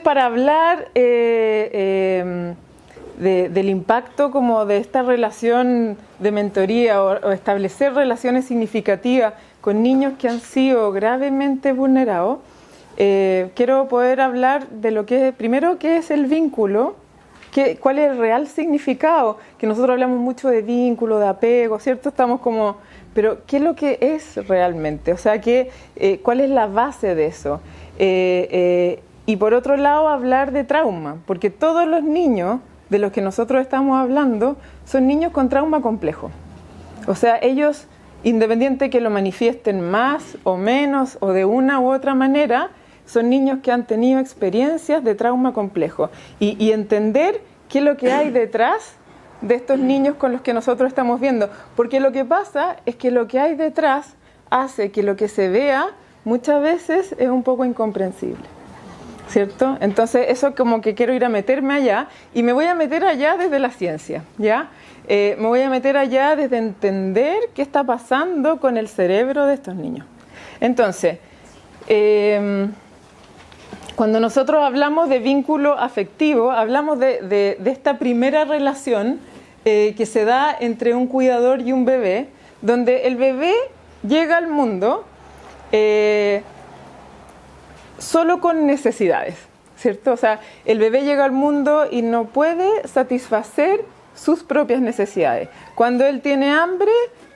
para hablar del impacto como de esta relación de mentoría o establecer relaciones significativas con niños que han sido gravemente vulnerados. Quiero poder hablar de lo que primero, qué es el vínculo, cuál es el real significado, que nosotros hablamos mucho de vínculo, de apego, ¿cierto? Estamos como, pero ¿qué es lo que es realmente? O sea, ¿cuál es la base de eso? Y por otro lado, hablar de trauma, porque todos los niños de los que nosotros estamos hablando son niños con trauma complejo. O sea, ellos, independiente que lo manifiesten más o menos o de una u otra manera, son niños que han tenido experiencias de trauma complejo. Y entender qué es lo que hay detrás de estos niños con los que nosotros estamos viendo. Porque lo que pasa es que lo que hay detrás hace que lo que se vea muchas veces es un poco incomprensible, ¿cierto? Entonces eso como que quiero ir a meterme allá, y me voy a meter allá desde la ciencia, ¿ya? Me voy a meter allá desde entender qué está pasando con el cerebro de estos niños. Entonces, cuando nosotros hablamos de vínculo afectivo, hablamos de esta primera relación que se da entre un cuidador y un bebé, donde el bebé llega al mundo solo con necesidades, ¿cierto? O sea, el bebé llega al mundo y no puede satisfacer sus propias necesidades. Cuando él tiene hambre,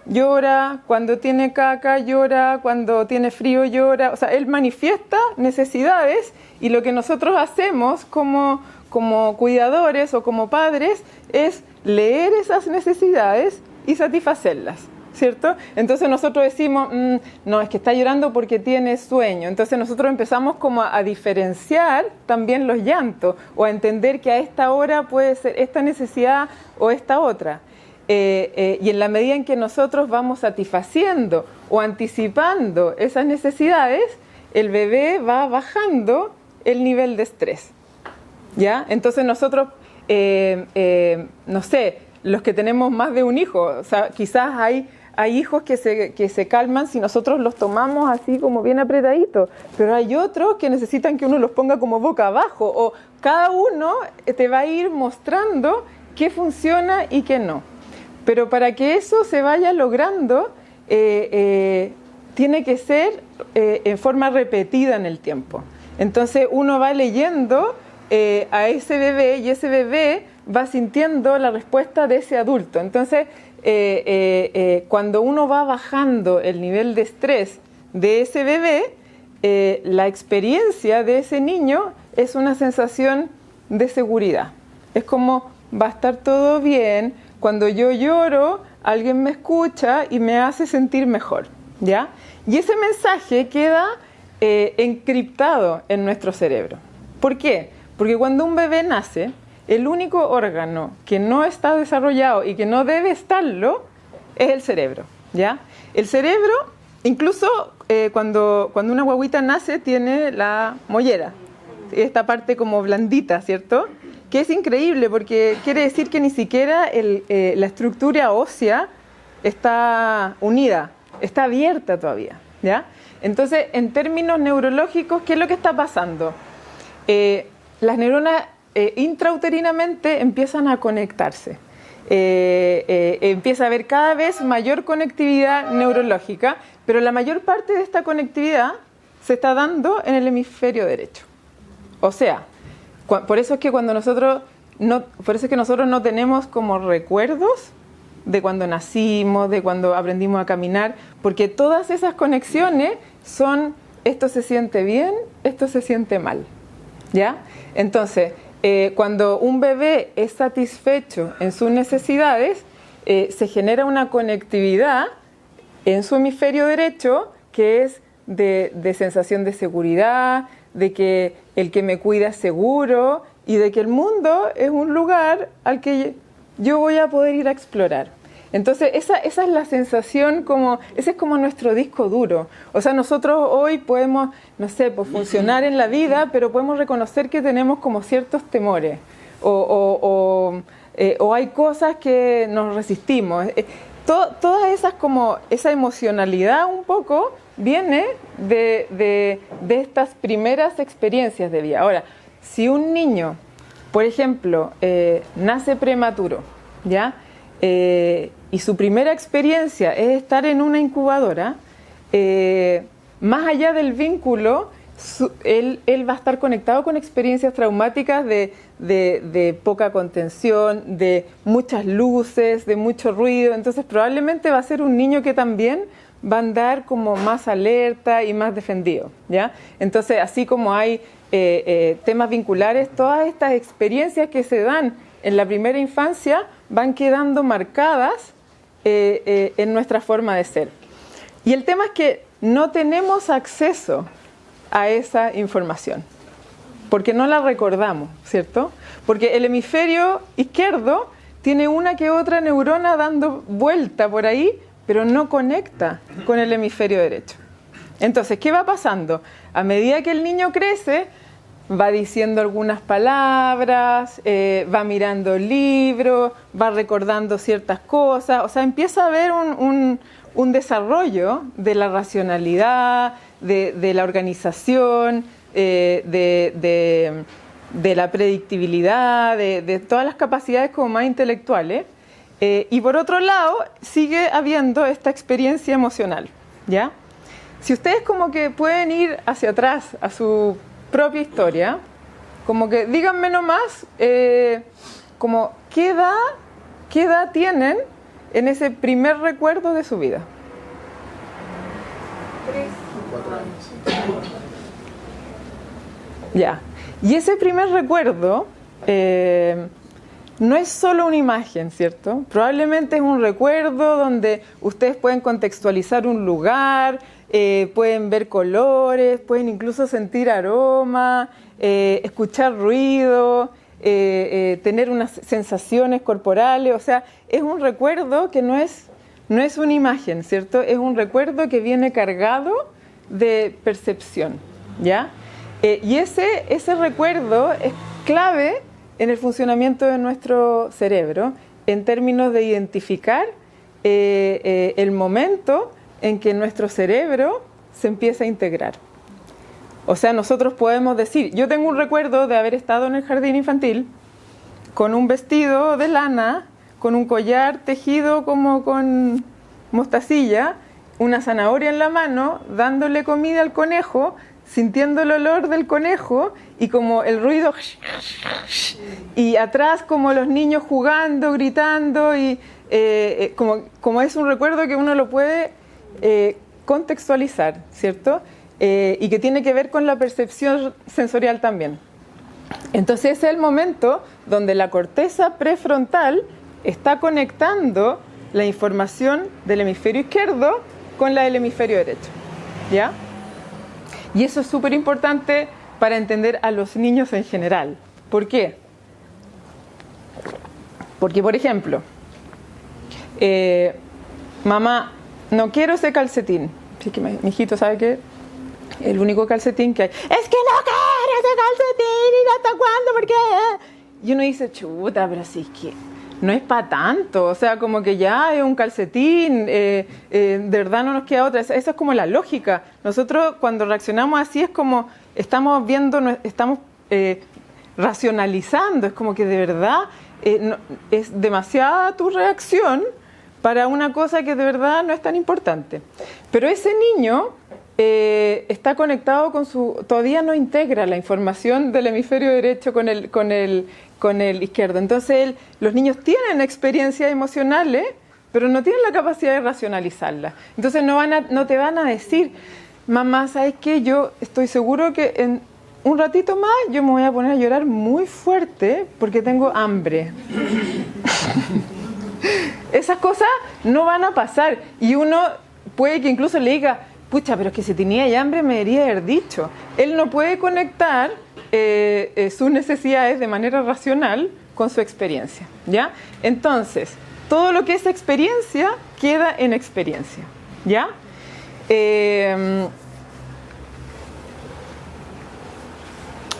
llora; cuando tiene caca, llora; cuando tiene frío, llora. O sea, él manifiesta necesidades, y lo que nosotros hacemos como cuidadores o como padres es leer esas necesidades y satisfacerlas, ¿cierto? Entonces nosotros decimos, no, es que está llorando porque tiene sueño. Entonces nosotros empezamos como a diferenciar también los llantos, o a entender que a esta hora puede ser esta necesidad o esta otra. Y en la medida en que nosotros vamos satisfaciendo o anticipando esas necesidades, el bebé va bajando el nivel de estrés, ¿ya? Entonces nosotros, no sé, los que tenemos más de un hijo, o sea, quizás hay hijos que se calman si nosotros los tomamos así como bien apretaditos, pero hay otros que necesitan que uno los ponga como boca abajo, o cada uno te va a ir mostrando qué funciona y qué no. Pero para que eso se vaya logrando, tiene que ser en forma repetida en el tiempo. Entonces uno va leyendo a ese bebé, y ese bebé va sintiendo la respuesta de ese adulto. Entonces, cuando uno va bajando el nivel de estrés de ese bebé, la experiencia de ese niño es una sensación de seguridad. Es como, va a estar todo bien; cuando yo lloro, alguien me escucha y me hace sentir mejor, ¿ya? Y ese mensaje queda encriptado en nuestro cerebro. ¿Por qué? Porque cuando un bebé nace, el único órgano que no está desarrollado y que no debe estarlo es el cerebro, ¿ya? El cerebro, incluso cuando una guaguita nace, tiene la mollera, esta parte como blandita, ¿cierto? Que es increíble, porque quiere decir que ni siquiera la estructura ósea está unida, está abierta todavía, ¿ya? Entonces, en términos neurológicos, ¿qué es lo que está pasando? Las neuronas intrauterinamente empiezan a conectarse. Empieza a haber cada vez mayor conectividad neurológica, pero la mayor parte de esta conectividad se está dando en el hemisferio derecho. O sea, por eso es que nosotros no tenemos como recuerdos de cuando nacimos, de cuando aprendimos a caminar, porque todas esas conexiones son: esto se siente bien, esto se siente mal, ¿ya? Entonces, cuando un bebé es satisfecho en sus necesidades, se genera una conectividad en su hemisferio derecho que es de sensación de seguridad, de que el que me cuida es seguro, y de que el mundo es un lugar al que yo voy a poder ir a explorar. Entonces esa es la sensación, ese es como nuestro disco duro. O sea, nosotros hoy podemos, no sé, pues funcionar en la vida, pero podemos reconocer que tenemos como ciertos temores, o hay cosas que nos resistimos. Todas esas, como esa emocionalidad un poco viene de estas primeras experiencias de vida. Ahora, si un niño, por ejemplo, nace prematuro, ¿ya? Y su primera experiencia es estar en una incubadora, más allá del vínculo, él va a estar conectado con experiencias traumáticas de poca contención, de muchas luces, de mucho ruido. Entonces probablemente va a ser un niño que también va a andar como más alerta y más defendido, ¿ya? Entonces, así como hay temas vinculares, todas estas experiencias que se dan en la primera infancia van quedando marcadas en nuestra forma de ser. Y el tema es que no tenemos acceso a esa información, porque no la recordamos, ¿cierto? Porque el hemisferio izquierdo tiene una que otra neurona dando vuelta por ahí, pero no conecta con el hemisferio derecho. Entonces, ¿qué va pasando? A medida que el niño crece, va diciendo algunas palabras, va mirando libros, va recordando ciertas cosas, o sea, empieza a haber un desarrollo de la racionalidad, de la organización, de la predictibilidad, de todas las capacidades como más intelectuales. Y por otro lado, sigue habiendo esta experiencia emocional, ¿ya? Si ustedes como que pueden ir hacia atrás a su propia historia, como que díganme nomás, como ¿qué edad tienen en ese primer recuerdo de su vida? 3, 4 años. Ya. Y ese primer recuerdo no es solo una imagen, ¿cierto? Probablemente es un recuerdo donde ustedes pueden contextualizar un lugar, pueden ver colores, pueden incluso sentir aroma, escuchar ruido, tener unas sensaciones corporales. O sea, es un recuerdo que no es una imagen, ¿cierto? Es un recuerdo que viene cargado de percepción, ¿ya? Y ese recuerdo es clave en el funcionamiento de nuestro cerebro en términos de identificar el momento en que nuestro cerebro se empieza a integrar. O sea, nosotros podemos decir, yo tengo un recuerdo de haber estado en el jardín infantil con un vestido de lana, con un collar tejido como con mostacilla, una zanahoria en la mano, dándole comida al conejo, sintiendo el olor del conejo y como el ruido y atrás como los niños jugando, gritando y como es un recuerdo que uno lo puede contextualizar, ¿cierto? Y que tiene que ver con la percepción sensorial también. Entonces ese es el momento donde la corteza prefrontal está conectando la información del hemisferio izquierdo con la del hemisferio derecho, ¿ya? Y eso es súper importante para entender a los niños en general. ¿Por qué? Porque, por ejemplo, mamá, no quiero ese calcetín. Así que mi hijito sabe que el único calcetín que hay es que no quiero ese calcetín y hasta cuándo, ¿por qué? Y uno dice, chuta, pero sí es que no es para tanto, o sea, como que ya es un calcetín, de verdad no nos queda otra. Esa es como la lógica. Nosotros cuando reaccionamos así es como estamos viendo, estamos racionalizando, es como que de verdad es demasiada tu reacción para una cosa que de verdad no es tan importante. Pero ese niño está conectado con todavía no integra la información del hemisferio derecho con el izquierdo. Entonces los niños tienen experiencias emocionales, pero no tienen la capacidad de racionalizarlas. Entonces no te van a decir, mamá, ¿sabes qué? Yo estoy seguro que en un ratito más yo me voy a poner a llorar muy fuerte porque tengo hambre. Esas cosas no van a pasar. Y uno puede que incluso le diga, pucha, pero es que si tenía hambre me debería haber dicho. Él no puede conectar sus necesidades de manera racional con su experiencia, ¿ya? Entonces, todo lo que es experiencia queda en experiencia, ¿ya?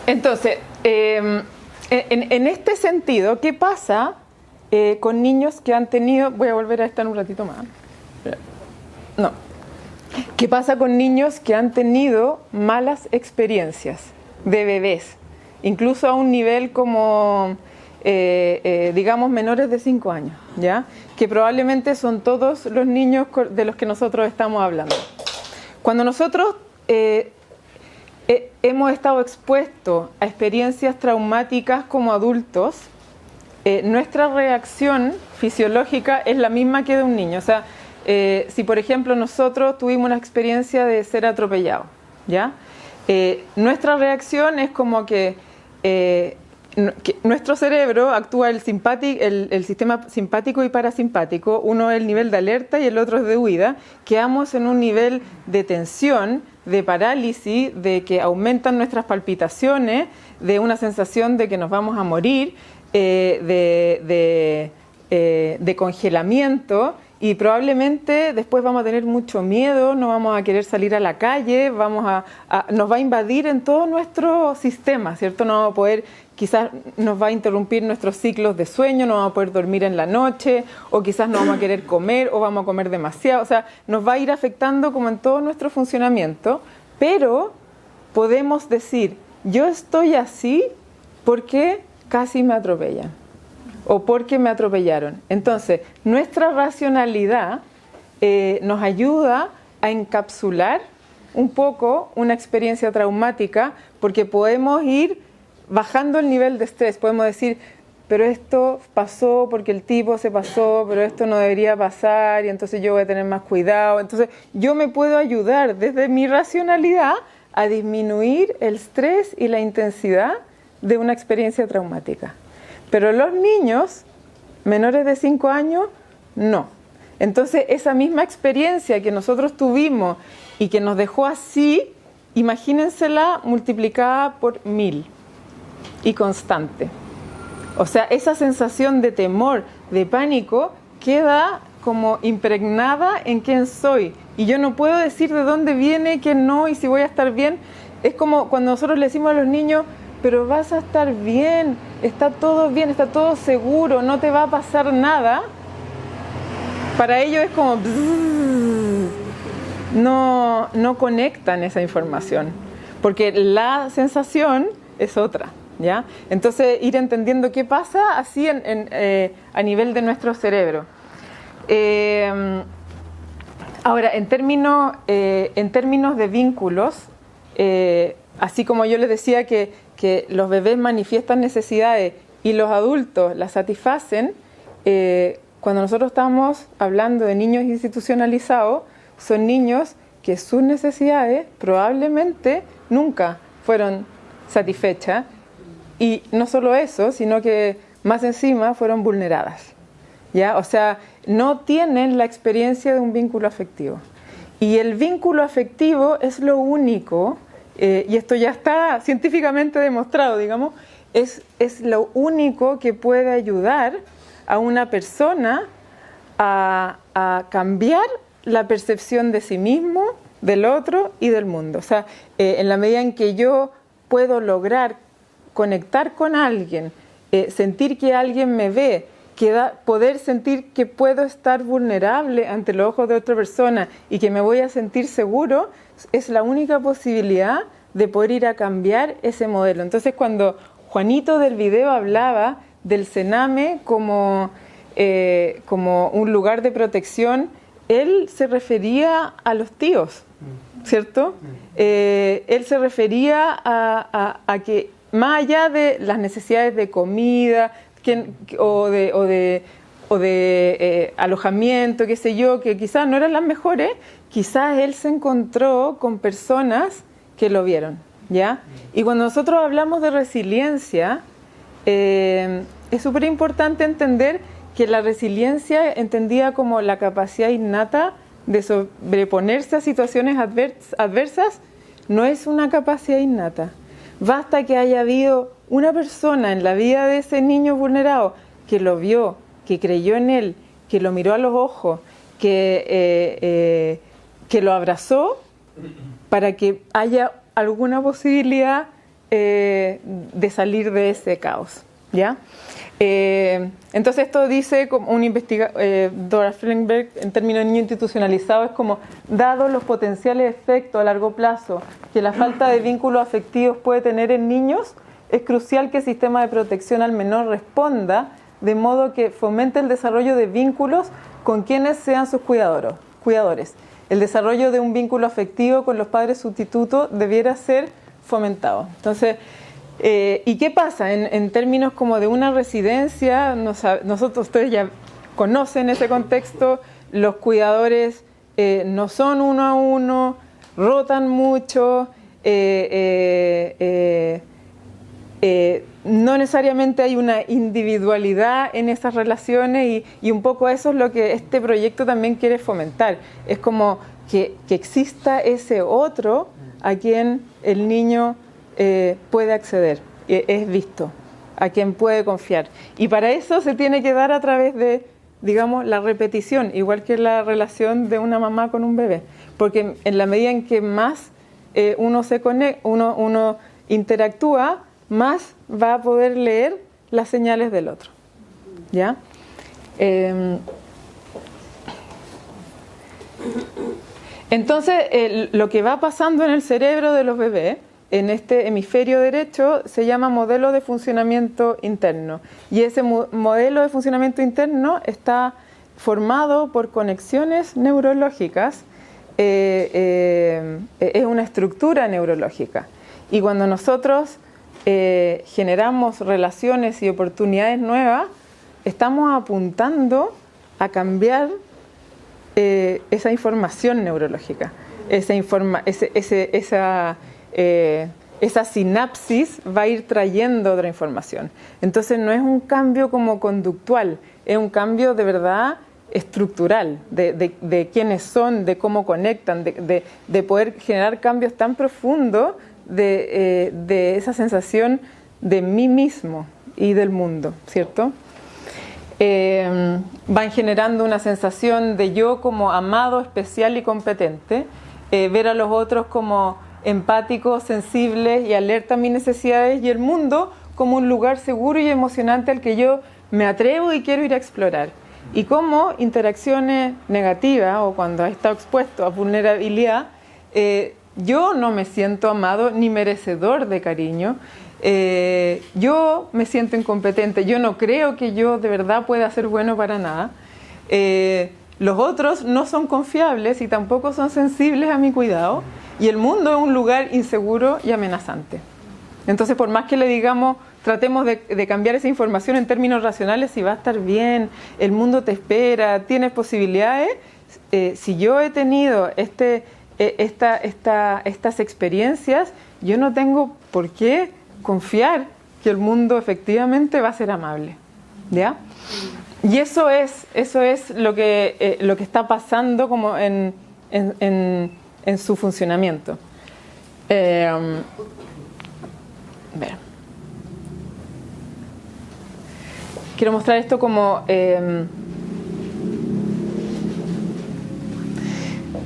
Entonces, en este sentido, ¿qué pasa con niños que han tenido... Voy a volver a estar un ratito más. No. ¿Qué pasa con niños que han tenido malas experiencias de bebés? incluso a un nivel como, digamos, menores de 5 años, ¿ya? Que probablemente son todos los niños de los que nosotros estamos hablando. Cuando nosotros hemos estado expuestos a experiencias traumáticas como adultos, nuestra reacción fisiológica es la misma que de un niño. O sea, si por ejemplo nosotros tuvimos una experiencia de ser atropellados, ¿ya? Nuestra reacción es como que nuestro cerebro actúa el sistema simpático y parasimpático. Uno es el nivel de alerta y el otro es de huida. Quedamos en un nivel de tensión, de parálisis, de que aumentan nuestras palpitaciones, de una sensación de que nos vamos a morir, de congelamiento, y probablemente después vamos a tener mucho miedo, no vamos a querer salir a la calle, nos va a invadir en todo nuestro sistema, ¿cierto? No vamos a poder, quizás nos va a interrumpir nuestros ciclos de sueño, no vamos a poder dormir en la noche, o quizás no vamos a querer comer, o vamos a comer demasiado. O sea, nos va a ir afectando como en todo nuestro funcionamiento, pero podemos decir, yo estoy así porque casi me atropellan, o porque me atropellaron. Entonces, nuestra racionalidad nos ayuda a encapsular un poco una experiencia traumática, porque podemos ir bajando el nivel de estrés. Podemos decir, pero esto pasó porque el tipo se pasó, pero esto no debería pasar, y entonces yo voy a tener más cuidado. Entonces, yo me puedo ayudar desde mi racionalidad a disminuir el estrés y la intensidad de una experiencia traumática. Pero los niños menores de 5 años, no. Entonces, esa misma experiencia que nosotros tuvimos y que nos dejó así, imagínensela multiplicada por 1000 y constante. O sea, esa sensación de temor, de pánico, queda como impregnada en quién soy. Y yo no puedo decir de dónde viene, qué no, y si voy a estar bien. Es como cuando nosotros le decimos a los niños, pero vas a estar bien, está todo seguro, no te va a pasar nada. Para ellos es como no conectan esa información, porque la sensación es otra, ¿ya? Entonces, ir entendiendo qué pasa así a nivel de nuestro cerebro. Ahora, en términos de vínculos, así como yo les decía que los bebés manifiestan necesidades y los adultos las satisfacen, cuando nosotros estamos hablando de niños institucionalizados, son niños que sus necesidades probablemente nunca fueron satisfechas, y no solo eso, sino que más encima fueron vulneradas, ¿ya? O sea, no tienen la experiencia de un vínculo afectivo. Y el vínculo afectivo es lo único, y esto ya está científicamente demostrado, digamos, es lo único que puede ayudar a una persona a cambiar la percepción de sí mismo, del otro y del mundo. O sea, en la medida en que yo puedo lograr conectar con alguien, sentir que alguien me ve, poder sentir que puedo estar vulnerable ante los ojos de otra persona y que me voy a sentir seguro, es la única posibilidad de poder ir a cambiar ese modelo. Entonces, cuando Juanito del video hablaba del Sename como un lugar de protección, él se refería a los tíos, ¿cierto? Él se refería a que más allá de las necesidades de comida o de alojamiento, qué sé yo, que quizás no eran las mejores, quizás él se encontró con personas que lo vieron, ¿ya? Y cuando nosotros hablamos de resiliencia, es súper importante entender que la resiliencia, entendida como la capacidad innata de sobreponerse a situaciones adversas, no es una capacidad innata. Basta que haya habido una persona en la vida de ese niño vulnerado que lo vio, que creyó en él, que lo miró a los ojos, que lo abrazó, para que haya alguna posibilidad de salir de ese caos, ¿ya? Entonces esto dice, como un investigador, Dora Frenberg, en términos de niño institucionalizado, es como, dado los potenciales efectos a largo plazo que la falta de vínculos afectivos puede tener en niños, es crucial que el sistema de protección al menor responda de modo que fomente el desarrollo de vínculos con quienes sean sus cuidadores. El desarrollo de un vínculo afectivo con los padres sustitutos debiera ser fomentado. Entonces, ¿y qué pasa? En términos como de una residencia, nosotros, ustedes ya conocen ese contexto, los cuidadores no son uno a uno, rotan mucho, no necesariamente hay una individualidad en esas relaciones y un poco eso es lo que este proyecto también quiere fomentar. Es como que exista ese otro a quien el niño puede acceder, es visto, a quien puede confiar. Y para eso se tiene que dar a través de, digamos, la repetición, igual que la relación de una mamá con un bebé. Porque en la medida en que más uno se conecta, uno interactúa, más va a poder leer las señales del otro. ¿Ya? Entonces, lo que va pasando en el cerebro de los bebés, en este hemisferio derecho, se llama modelo de funcionamiento interno. Y ese modelo de funcionamiento interno está formado por conexiones neurológicas, es una estructura neurológica. Y cuando nosotros generamos relaciones y oportunidades nuevas, estamos apuntando a cambiar esa información neurológica, esa sinapsis va a ir trayendo otra información. Entonces no es un cambio como conductual, es un cambio de verdad estructural, de quiénes son, de cómo conectan, de poder generar cambios tan profundos de esa sensación de mí mismo y del mundo, ¿cierto? Van generando una sensación de yo como amado, especial y competente, ver a los otros como empáticos, sensibles y alerta a mis necesidades, y el mundo como un lugar seguro y emocionante al que yo me atrevo y quiero ir a explorar. Y como interacciones negativas o cuando he estado expuesto a vulnerabilidad, yo no me siento amado ni merecedor de cariño, yo me siento incompetente, yo no creo que yo de verdad pueda ser bueno para nada, los otros no son confiables y tampoco son sensibles a mi cuidado, y el mundo es un lugar inseguro y amenazante. Entonces, por más que le digamos, tratemos de cambiar esa información en términos racionales, si va a estar bien, el mundo te espera, tienes posibilidades, si yo he tenido estas experiencias, yo no tengo por qué confiar que el mundo efectivamente va a ser amable, ¿ya? Y eso es lo que está pasando como en su funcionamiento. Quiero mostrar esto como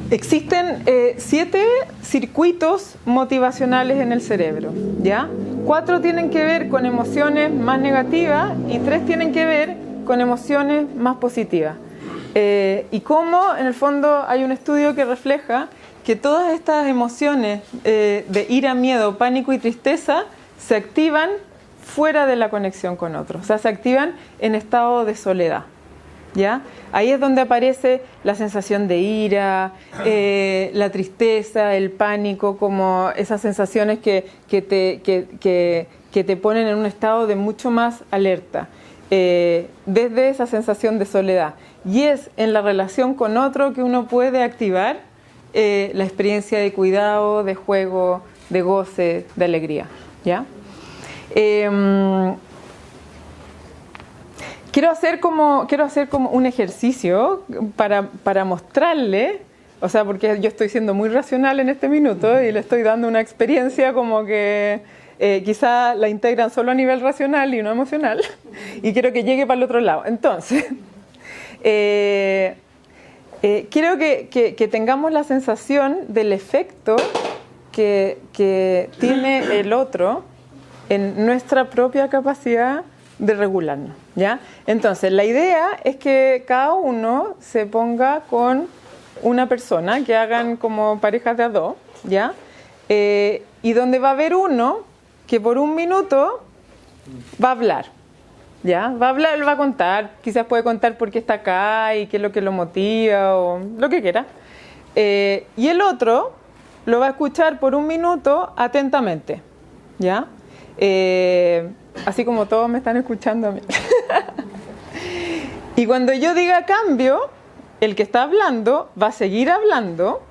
existen 7 circuitos motivacionales en el cerebro, ¿ya? 4 tienen que ver con emociones más negativas y 3 tienen que ver con emociones más positivas. Y cómo, en el fondo, hay un estudio que refleja que todas estas emociones de ira, miedo, pánico y tristeza se activan fuera de la conexión con otros, o sea, se activan en estado de soledad, ¿ya? Ahí es donde aparece la sensación de ira, la tristeza, el pánico, como esas sensaciones que te ponen en un estado de mucho más alerta, desde esa sensación de soledad. Y es en la relación con otro que uno puede activar la experiencia de cuidado, de juego, de goce, de alegría, ¿ya? Quiero hacer como un ejercicio para mostrarle, o sea, porque yo estoy siendo muy racional en este minuto y le estoy dando una experiencia como que quizá la integran solo a nivel racional y no emocional, y quiero que llegue para el otro lado. Entonces, quiero que tengamos la sensación del efecto que tiene el otro en nuestra propia capacidad de regularnos, ¿ya? Entonces, la idea es que cada uno se ponga con una persona, que hagan como parejas de a dos, ¿ya? Y donde va a haber uno que por un minuto va a hablar. ¿Ya? Va a hablar, va a contar, quizás puede contar por qué está acá y qué es lo que lo motiva o lo que quiera. Y el otro lo va a escuchar por 1 minuto atentamente, ¿ya? Así como todos me están escuchando a mí. Y cuando yo diga cambio, el que está hablando va a seguir hablando,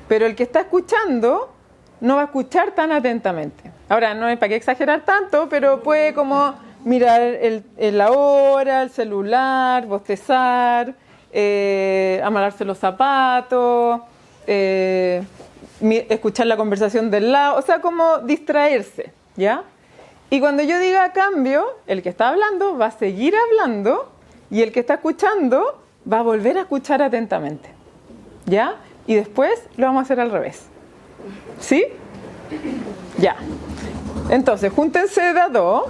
pero el que está escuchando no va a escuchar tan atentamente. Ahora, no es para qué exagerar tanto, pero puede como mirar la hora, el celular, bostezar, amarrarse los zapatos, escuchar la conversación del lado, o sea, como distraerse, ¿ya? Y cuando yo diga cambio, el que está hablando va a seguir hablando y el que está escuchando va a volver a escuchar atentamente, ¿ya? Y después lo vamos a hacer al revés, ¿sí? Ya. Entonces, júntense de a 2.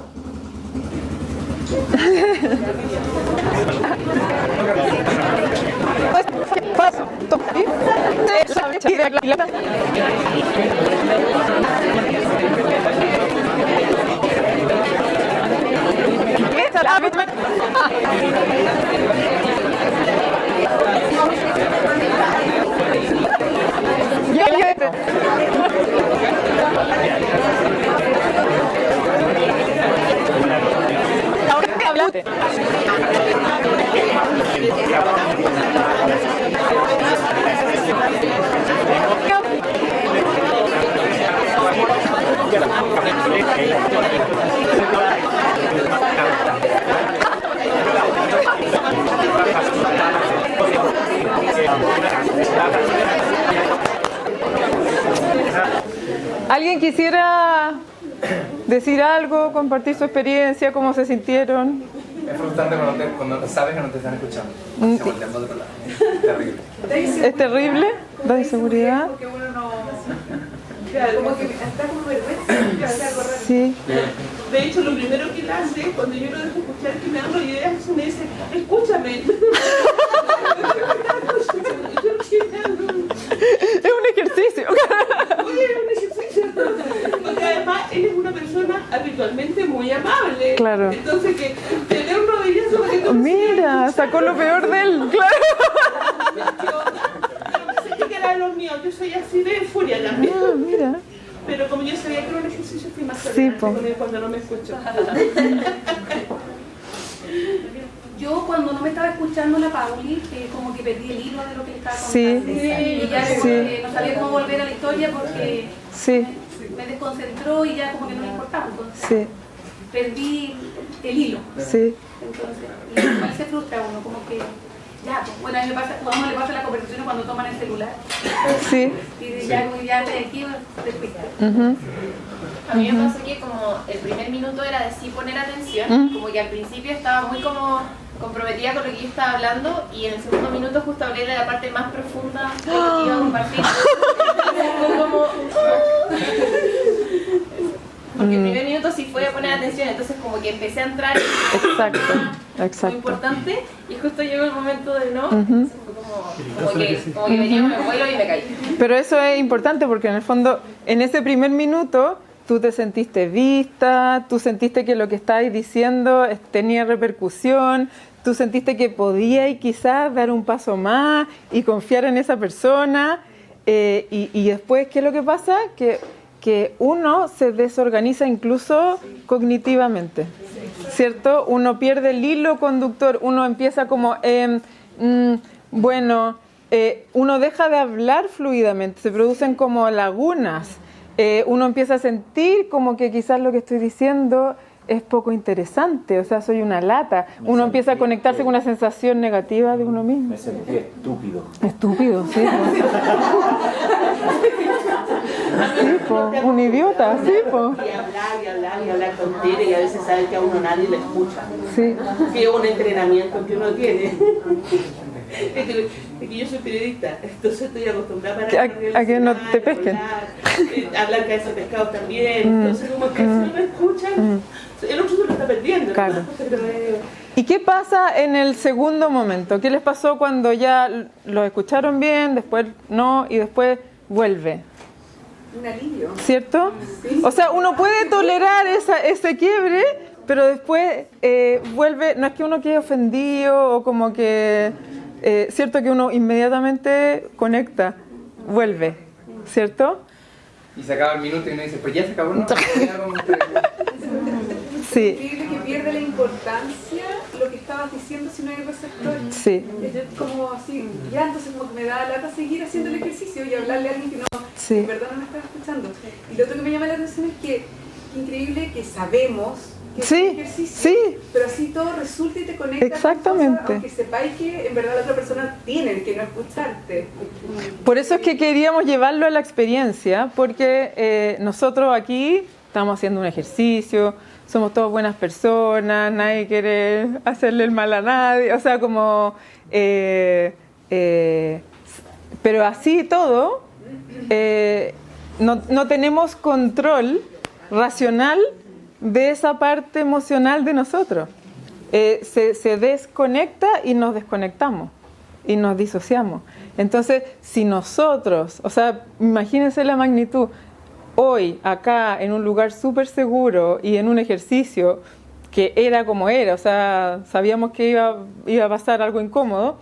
¿Alguien quisiera decir algo, compartir su experiencia, cómo se sintieron? Es frustrante cuando no sabes que no te están escuchando. Se voltean para otro lado. Terrible. ¿Es terrible? ¿Da inseguridad? Porque uno no... Claro, como que está como vergüenza que hace algo raro. Sí. De hecho, lo primero que él hace, cuando yo lo dejo escuchar, que me dan las ideas, me dice, escúchame. Es un ejercicio. Oye, es un ejercicio. Porque además, él es una persona habitualmente muy amable. Claro. Entonces, que tener un rodillazo para que no Mira, sacó lo peor de él. Claro. sé que era de los míos, yo soy así de furia también. Ah, mira. Pero como yo sabía que era un ejercicio, fui más Sí, tolerante po. con él cuando no me escucho. Yo cuando no me estaba escuchando la Pauli, como que perdí el hilo de lo que le estaba Sí. contando. Y ya como Sí. que no sabía cómo volver a la historia porque Sí, me desconcentró y ya como que no me importaba. Entonces sí, perdí el hilo. sí. Entonces, y igual se frustra uno, como que ya, pues, bueno, a mí me pasa, a uno le pasa las conversaciones cuando toman el celular. Sí. Y ya, como ya de aquí despistar. Ujú. A mí me pasó que como el primer minuto era de sí poner atención, como que al principio estaba muy como comprometida con lo que yo estaba hablando y en el segundo minuto justo hablé de la parte más profunda de lo que iba a compartir. Fue como... Porque el primer minuto sí fue a poner atención, entonces como que empecé a entrar Exacto, muy exacto. importante y justo llegó el momento del no, entonces fue como que venía un vuelo y me caí. Pero eso es importante porque en el fondo, en ese primer minuto, tú te sentiste vista, tú sentiste que lo que estabas diciendo tenía repercusión, tú sentiste que podías quizás dar un paso más y confiar en esa persona. Y después, ¿qué es lo que pasa? Que uno se desorganiza incluso cognitivamente, ¿cierto? Uno pierde el hilo conductor, uno empieza como, uno deja de hablar fluidamente, se producen como lagunas, uno empieza a sentir como que quizás lo que estoy diciendo es poco interesante, o sea, soy una lata, uno empieza a conectarse con una sensación negativa de uno mismo. Me sentí estúpido. Estúpido, sí. Sí, po, un idiota, sí, po. Y hablar tonterías y a veces saben que a uno nadie le escucha. Sí. Que es un entrenamiento que uno tiene. Es que yo soy periodista, entonces estoy acostumbrada a que no te pesquen. Hablar que esos pescados también, entonces como que si no me escuchan, el otro se lo está perdiendo. Claro. Pero, ¿Y qué pasa en el segundo momento? ¿Qué les pasó cuando ya lo escucharon bien, después no y después vuelve? un alivio. ¿Cierto? O sea, uno puede tolerar ese quiebre, pero después vuelve, no es que uno quede ofendido o como que, cierto que uno inmediatamente conecta, vuelve, ¿cierto? Y se acaba el minuto y uno dice, pues ya se acabó, ¿no? Sí. Increíble que pierde la importancia lo que estabas diciendo si no hay receptor. Sí. Es como así, ya entonces como que me da lata seguir haciendo el ejercicio y hablarle a alguien que no, Sí. en verdad no me está escuchando. Y lo otro que me llama la atención es que increíble que sabemos que Sí, es un ejercicio, sí. pero así todo resulta y te conecta Exactamente. con cosas, aunque sepáis que en verdad la otra persona tiene que no escucharte. Por eso es que queríamos llevarlo a la experiencia, porque nosotros aquí estamos haciendo un ejercicio, somos todas buenas personas, nadie quiere hacerle el mal a nadie, o sea, como... pero así todo, no tenemos control racional de esa parte emocional de nosotros. Se desconecta y nos desconectamos y nos disociamos. Entonces, si nosotros, o sea, imagínense la magnitud, hoy, acá, en un lugar súper seguro y en un ejercicio que era como era, o sea, sabíamos que iba a pasar algo incómodo,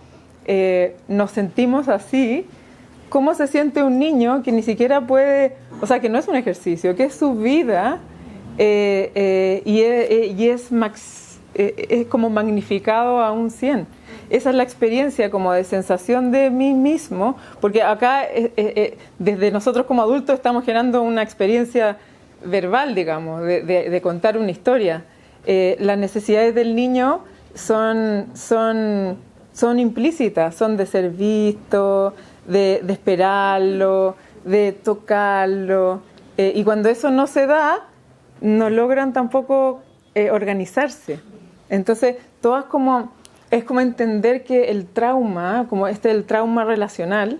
nos sentimos así. ¿Cómo se siente un niño que ni siquiera puede, o sea, que no es un ejercicio, que es su vida y es como magnificado a un 100? Esa es la experiencia como de sensación de mí mismo, porque acá desde nosotros como adultos estamos generando una experiencia verbal, digamos, de contar una historia. Las necesidades del niño son implícitas, son de ser visto, de esperarlo, de tocarlo, y cuando eso no se da, no logran tampoco organizarse. Entonces, es como entender que el trauma, como el trauma relacional,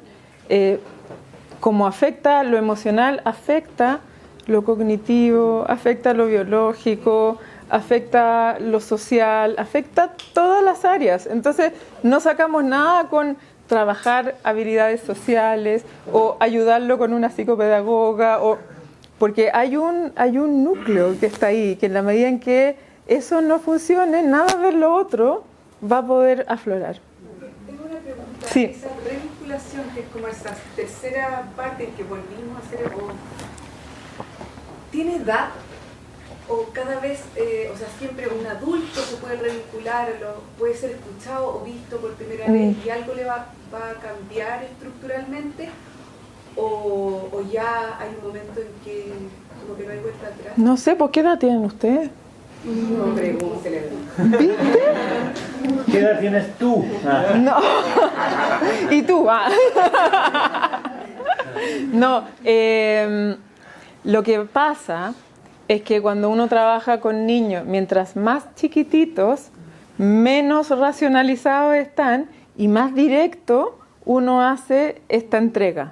como afecta lo emocional, afecta lo cognitivo, afecta lo biológico, afecta lo social, afecta todas las áreas. Entonces, no sacamos nada con trabajar habilidades sociales o ayudarlo con una psicopedagoga, porque hay un núcleo que está ahí, que en la medida en que eso no funcione, nada de lo otro va a poder aflorar. Tengo una pregunta. Sí. Esa revinculación, que es como esa tercera parte que volvimos a hacer, ¿tiene edad? ¿O cada vez, o sea, siempre un adulto se puede revincular, puede ser escuchado o visto por primera vez y algo le va a cambiar estructuralmente? ¿O ya hay un momento en que como que no hay vuelta atrás? No sé, ¿por qué edad tienen ustedes? No pregúntele. ¿Qué edad tienes tú? No. ¿Y tú? No, lo que pasa es que cuando uno trabaja con niños, mientras más chiquititos, menos racionalizados están y más directo uno hace esta entrega.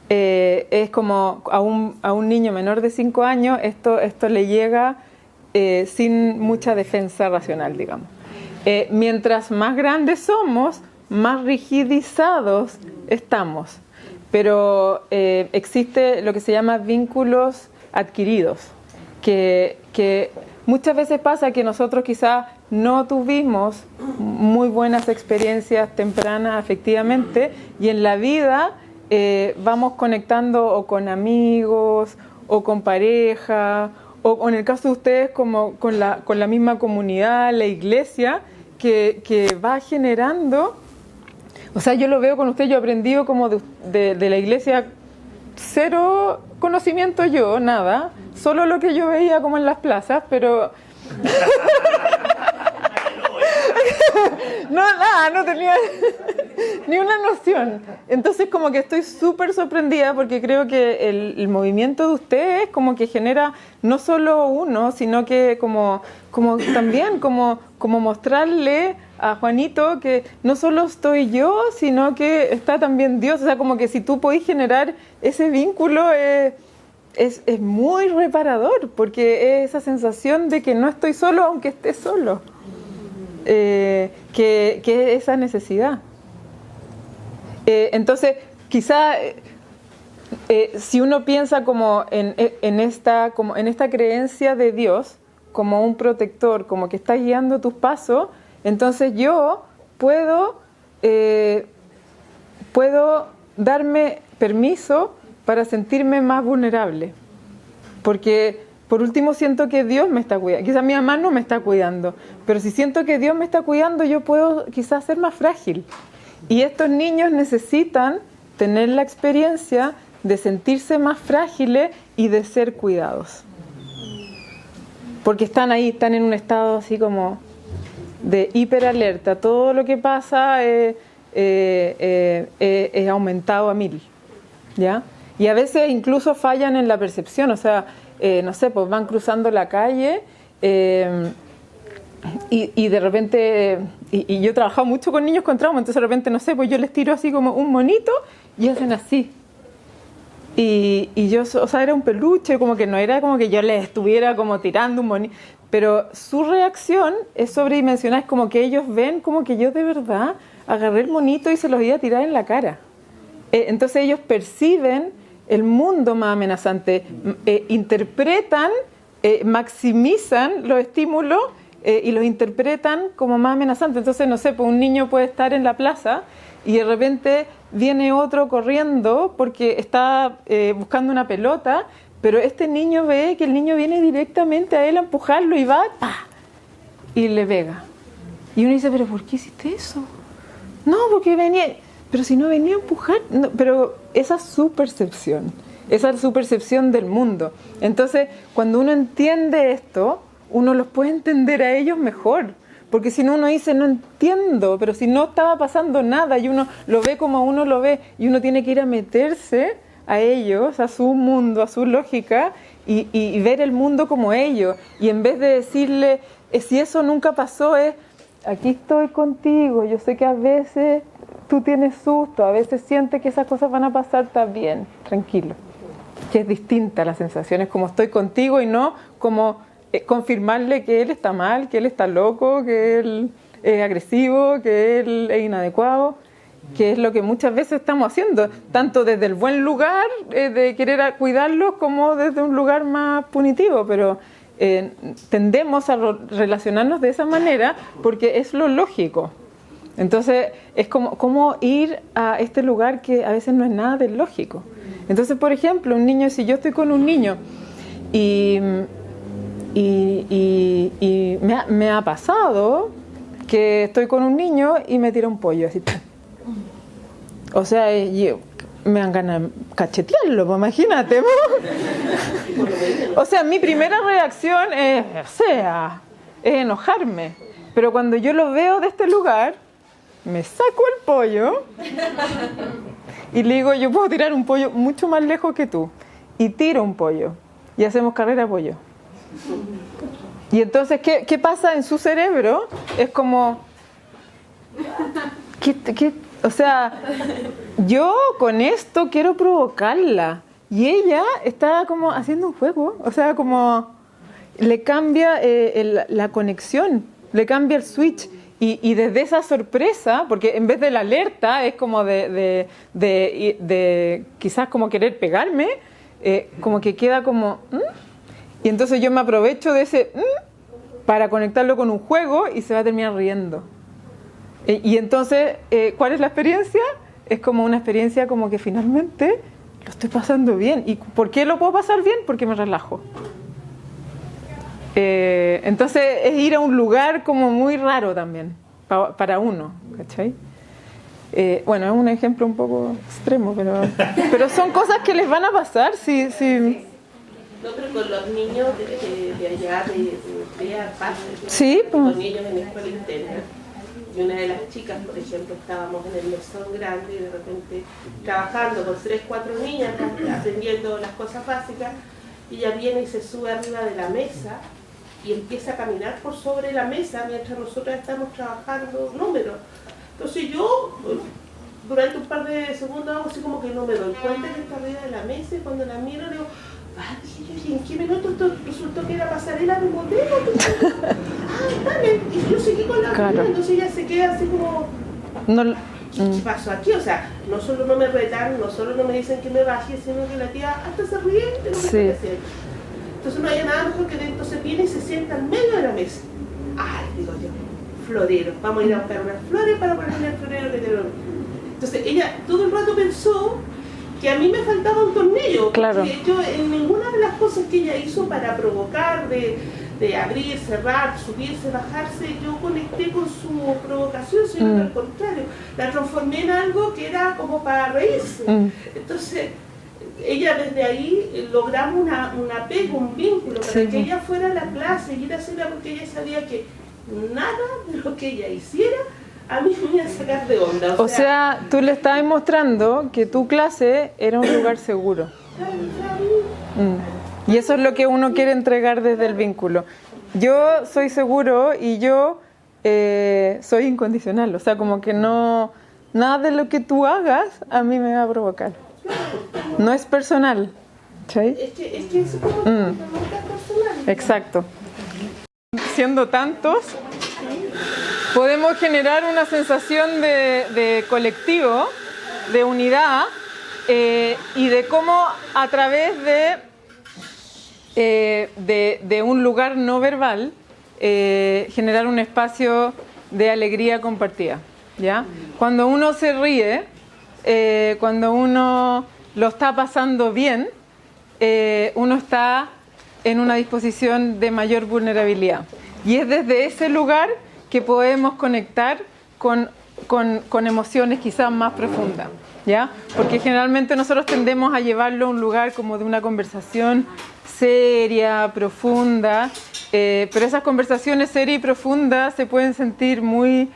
Es como a un niño menor de 5 años, esto le llega sin mucha defensa racional, digamos. Mientras más grandes somos, más rigidizados estamos. Pero existe lo que se llama vínculos adquiridos, que muchas veces pasa que nosotros quizás no tuvimos muy buenas experiencias tempranas afectivamente y en la vida vamos conectando o con amigos o con pareja o en el caso de ustedes como con la misma comunidad, la iglesia, que va generando. O sea, yo lo veo con usted, yo he aprendido como de la iglesia, cero conocimiento yo, nada, solo lo que yo veía como en las plazas, pero... no tenía ni una noción. Entonces como que estoy súper sorprendida porque creo que el movimiento de ustedes como que genera no solo uno, sino que como también como mostrarle a Juanito que no solo estoy yo, sino que está también Dios. O sea, como que si tú podés generar ese vínculo es muy reparador, porque es esa sensación de que no estoy solo aunque esté solo. Que esa necesidad. Entonces, quizá si uno piensa como en esta creencia de Dios, como un protector, como que está guiando tus pasos, entonces yo puedo darme permiso para sentirme más vulnerable. Porque, por último, siento que Dios me está cuidando. Quizás mi mamá no me está cuidando, pero si siento que Dios me está cuidando, yo puedo quizás ser más frágil. Y estos niños necesitan tener la experiencia de sentirse más frágiles y de ser cuidados. Porque están ahí, están en un estado así como de hiperalerta. Todo lo que pasa es aumentado a 1000, ¿ya? Y a veces incluso fallan en la percepción, o sea, no sé, pues van cruzando la calle y de repente, y yo he trabajado mucho con niños con trauma, entonces de repente, no sé, pues yo les tiro así como un monito y hacen así. Y yo, o sea, era un peluche, como que no era como que yo les estuviera como tirando un monito, pero su reacción es sobredimensionada, es como que ellos ven como que yo de verdad agarré el monito y se los iba a tirar en la cara. Entonces ellos perciben el mundo más amenazante, interpretan, maximizan los estímulos y los interpretan como más amenazantes. Entonces, no sé, pues un niño puede estar en la plaza y de repente viene otro corriendo porque está buscando una pelota, pero este niño ve que el niño viene directamente a él a empujarlo y va, ¡pah!, y le pega. Y uno dice, ¿pero por qué hiciste eso? No, porque venía... Pero si no venía a empujar, no, pero esa es su percepción del mundo. Entonces, cuando uno entiende esto, uno los puede entender a ellos mejor. Porque si no, uno dice, no entiendo, pero si no estaba pasando nada y uno lo ve como uno lo ve y uno tiene que ir a meterse a ellos, a su mundo, a su lógica y ver el mundo como ellos. Y en vez de decirle, si eso nunca pasó, es, aquí estoy contigo, yo sé que a veces tú tienes susto, a veces sientes que esas cosas van a pasar, está bien, tranquilo. Que es distinta la sensación, es como estoy contigo y no como confirmarle que él está mal, que él está loco, que él es agresivo, que él es inadecuado, que es lo que muchas veces estamos haciendo, tanto desde el buen lugar de querer cuidarlos como desde un lugar más punitivo, pero tendemos a relacionarnos de esa manera porque es lo lógico. Entonces es como ir a este lugar que a veces no es nada de lógico. Entonces, por ejemplo, un niño, si yo estoy con un niño y me ha pasado que estoy con un niño y me tira un pollo así. O sea, me dan ganas de cachetearlo, pues, imagínate. O sea, mi primera reacción es enojarme. Pero cuando yo lo veo de este lugar, me saco el pollo y le digo, yo puedo tirar un pollo mucho más lejos que tú. Y tiro un pollo. Y hacemos carrera de pollo. Y entonces, ¿qué pasa en su cerebro? Es como... O sea, yo con esto quiero provocarla. Y ella está como haciendo un juego. O sea, como... Le cambia la conexión. Le cambia el switch. Y desde esa sorpresa, porque en vez de la alerta es como de quizás como querer pegarme, como que queda como... Y entonces yo me aprovecho de ese para conectarlo con un juego y se va a terminar riendo. Y entonces, ¿cuál es la experiencia? Es como una experiencia como que finalmente lo estoy pasando bien. ¿Y por qué lo puedo pasar bien? Porque me relajo. Entonces es ir a un lugar como muy raro también para uno, ¿cachai? Bueno, es un ejemplo un poco extremo, pero son cosas que les van a pasar si... No, pero con los niños de allá, de Arpaz, sí, pues. Con niños en la escuela interna. Y una de las chicas, por ejemplo, estábamos en el mesón grande y de repente trabajando con 3, 4 niñas, aprendiendo las cosas básicas, y ella viene y se sube arriba de la mesa y empieza a caminar por sobre la mesa mientras nosotros estamos trabajando números. Entonces yo, durante un par de segundos, hago así como que no me doy cuenta que está arriba de la mesa, y cuando la miro digo, ¿en qué minuto esto resultó que era pasarela de modelo? Dale, y yo seguí con la claro. Entonces ella se queda así como... No, ¿Qué pasó aquí? O sea, no solo no me retan, no solo no me dicen que me baje, sino que la tía hasta se ríe de lo que estoy haciendo. Entonces no había nada mejor que entonces viene y se sienta en medio de la mesa. Ay, digo yo, florero, vamos a ir a buscar unas flores para ponerle el florero que tenemos. Entonces ella todo el rato pensó que a mí me faltaba un tornillo. Claro. Porque yo en ninguna de las cosas que ella hizo para provocar, de abrir, cerrar, subirse, bajarse, yo conecté con su provocación, sino que al contrario, la transformé en algo que era como para reírse. Entonces, ella desde ahí logramos un apego, un vínculo, para que ella fuera a la clase y ir a hacerla, porque ella sabía que nada de lo que ella hiciera a mí me iba a sacar de onda. O sea, tú le estabas mostrando que tu clase era un lugar seguro. Y eso es lo que uno quiere entregar desde el vínculo. Yo soy seguro y yo soy incondicional. O sea, como que no, nada de lo que tú hagas a mí me va a provocar. No es personal. ¿Sí? Es que es como personal. Exacto. Siendo tantos, podemos generar una sensación de colectivo, de unidad, y de cómo a través de un lugar no verbal generar un espacio de alegría compartida, ¿ya? Cuando uno se ríe, cuando uno lo está pasando bien, uno está en una disposición de mayor vulnerabilidad. Y es desde ese lugar que podemos conectar con emociones quizás más profundas, ¿ya? Porque generalmente nosotros tendemos a llevarlo a un lugar como de una conversación seria, profunda, pero esas conversaciones serias y profundas se pueden sentir muy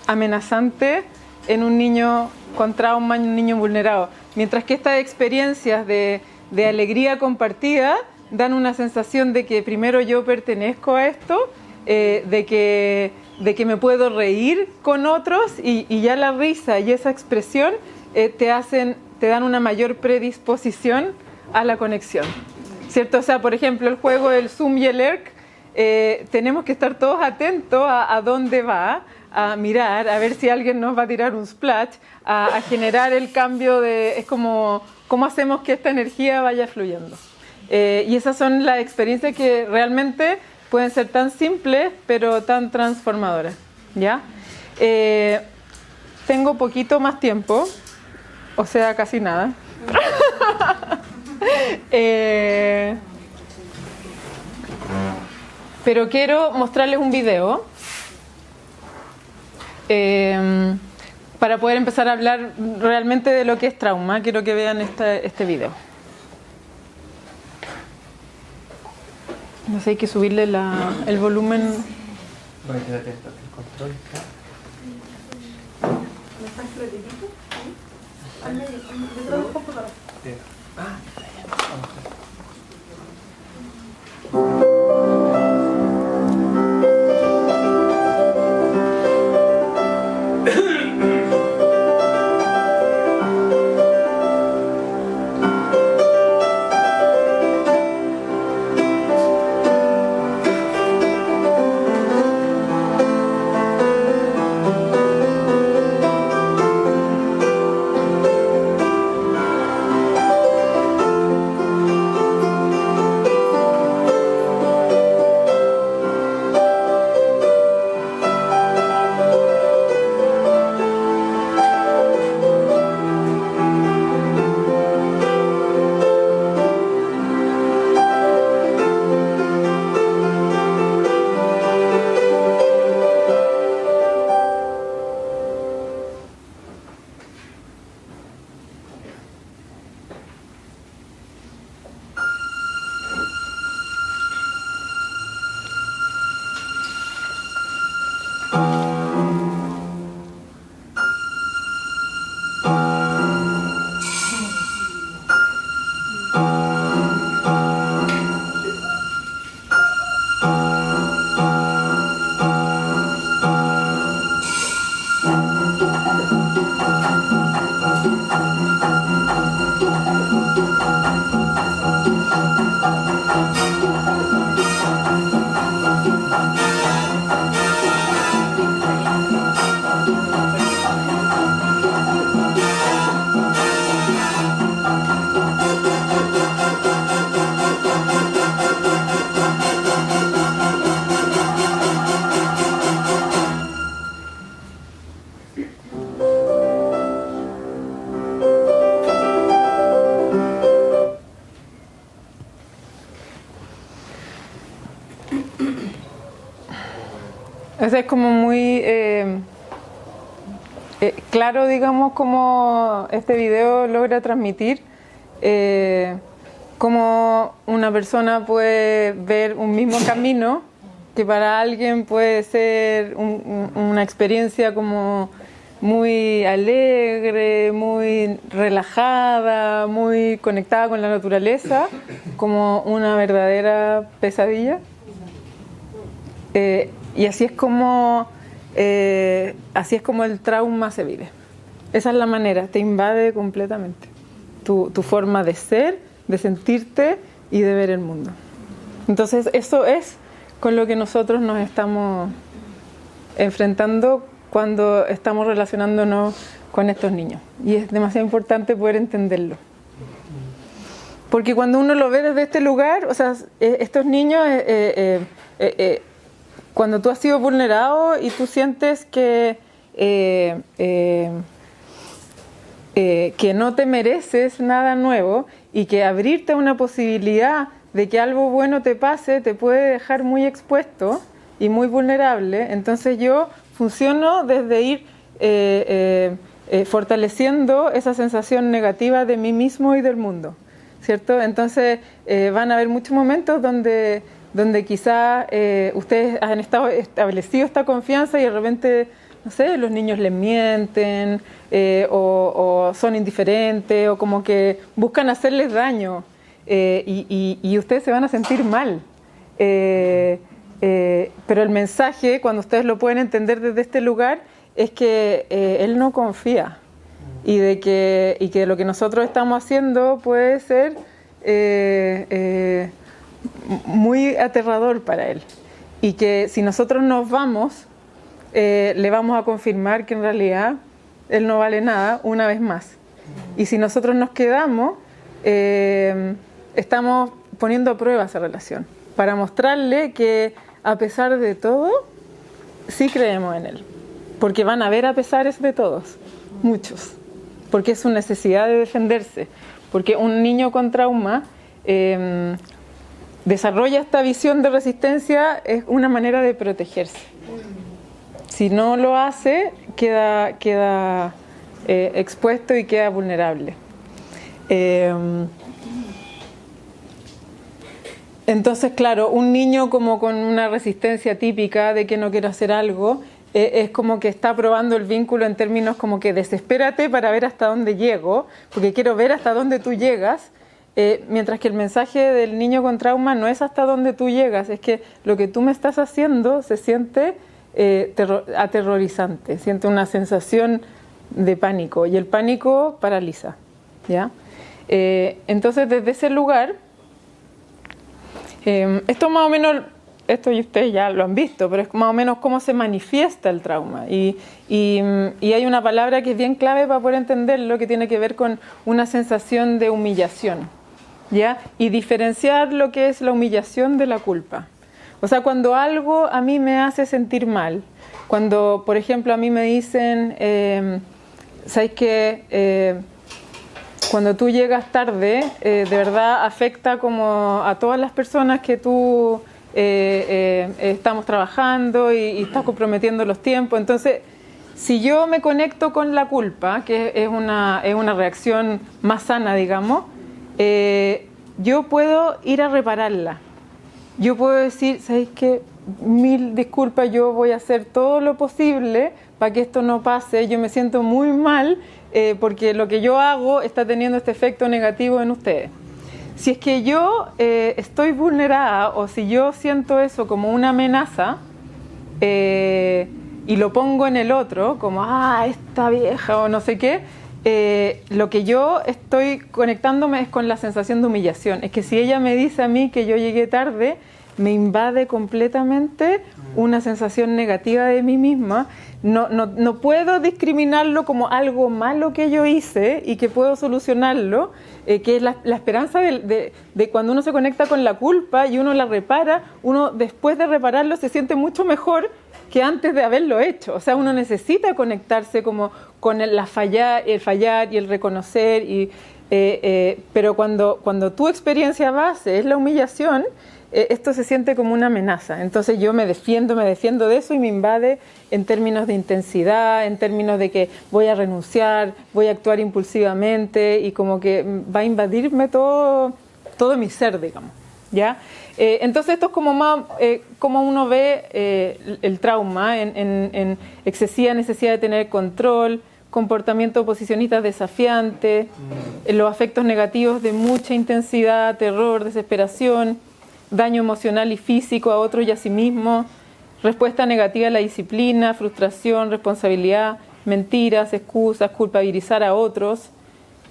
amenazantes en un niño con trauma, en un niño vulnerado, mientras que estas experiencias de alegría compartida dan una sensación de que primero yo pertenezco a esto, de que me puedo reír con otros y ya la risa y esa expresión te dan una mayor predisposición a la conexión, ¿cierto? O sea, por ejemplo, el juego del Zoom y el ERC, tenemos que estar todos atentos a dónde va, a mirar, a ver si alguien nos va a tirar un splash, a generar el cambio es como cómo hacemos que esta energía vaya fluyendo. Y esas son las experiencias que realmente pueden ser tan simples, pero tan transformadoras, ¿ya? Tengo poquito más tiempo, o sea, casi nada. Pero quiero mostrarles un video para poder empezar a hablar realmente de lo que es trauma. Quiero que vean este video. No sé, hay que subirle el volumen. Bueno, quédate atento al control. Eso es como muy claro, digamos, como este video logra transmitir cómo una persona puede ver un mismo camino que para alguien puede ser una experiencia como muy alegre, muy relajada, muy conectada con la naturaleza, como una verdadera pesadilla. Y así es como el trauma se vive. Esa es la manera, te invade completamente tu forma de ser, de sentirte y de ver el mundo. Entonces eso es con lo que nosotros nos estamos enfrentando cuando estamos relacionándonos con estos niños. Y es demasiado importante poder entenderlo. Porque cuando uno lo ve desde este lugar, o sea, estos niños, cuando tú has sido vulnerado y tú sientes que no te mereces nada nuevo y que abrirte a una posibilidad de que algo bueno te pase te puede dejar muy expuesto y muy vulnerable, entonces yo funciono desde ir fortaleciendo esa sensación negativa de mí mismo y del mundo, ¿cierto? Entonces van a haber muchos momentos donde quizás ustedes han establecido esta confianza y de repente, no sé, los niños les mienten o son indiferentes o como que buscan hacerles daño y ustedes se van a sentir mal. Pero el mensaje, cuando ustedes lo pueden entender desde este lugar, es que él no confía y que lo que nosotros estamos haciendo puede ser muy aterrador para él y que si nosotros nos vamos le vamos a confirmar que en realidad él no vale nada una vez más, y si nosotros nos quedamos estamos poniendo a prueba esa relación para mostrarle que a pesar de todo sí creemos en él, porque van a haber a pesares de todos, muchos, porque es su necesidad de defenderse, porque un niño con trauma desarrolla esta visión de resistencia, es una manera de protegerse. Si no lo hace, queda expuesto y queda vulnerable. Entonces, claro, un niño como con una resistencia típica de que no quiero hacer algo, es como que está probando el vínculo en términos como que desespérate para ver hasta dónde llego, porque quiero ver hasta dónde tú llegas, mientras que el mensaje del niño con trauma no es hasta dónde tú llegas, es que lo que tú me estás haciendo se siente aterrorizante, siente una sensación de pánico y el pánico paraliza, ¿ya? Entonces, desde ese lugar, esto más o menos, esto y ustedes ya lo han visto, pero es más o menos cómo se manifiesta el trauma. Y hay una palabra que es bien clave para poder entenderlo, que tiene que ver con una sensación de humillación, ¿ya? Y diferenciar lo que es la humillación de la culpa. O sea, cuando algo a mí me hace sentir mal, cuando, por ejemplo, a mí me dicen, ¿sabes qué? Cuando tú llegas tarde, de verdad afecta como a todas las personas que tú estamos trabajando y estás comprometiendo los tiempos. Entonces, si yo me conecto con la culpa, que es una reacción más sana, digamos, yo puedo ir a repararla. Yo puedo decir, ¿sabéis qué? Mil disculpas, yo voy a hacer todo lo posible para que esto no pase. Yo me siento muy mal porque lo que yo hago está teniendo este efecto negativo en ustedes. Si es que yo estoy vulnerada o si yo siento eso como una amenaza y lo pongo en el otro, como, esta vieja o no sé qué, lo que yo estoy conectándome es con la sensación de humillación. Es que si ella me dice a mí que yo llegué tarde, me invade completamente una sensación negativa de mí misma. No puedo discriminarlo como algo malo que yo hice y que puedo solucionarlo, que es la esperanza de cuando uno se conecta con la culpa y uno la repara, uno después de repararlo se siente mucho mejor que antes de haberlo hecho. O sea, uno necesita conectarse como con el fallar y el reconocer, pero cuando tu experiencia base es la humillación, esto se siente como una amenaza. Entonces yo me defiendo de eso y me invade en términos de intensidad, en términos de que voy a renunciar, voy a actuar impulsivamente y como que va a invadirme todo mi ser, digamos, ¿ya? Entonces esto es como más como uno ve el trauma en excesiva necesidad de tener control, comportamiento oposicionista desafiante, los afectos negativos de mucha intensidad, terror, desesperación, daño emocional y físico a otros y a sí mismo, respuesta negativa a la disciplina, frustración, responsabilidad, mentiras, excusas, culpabilizar a otros,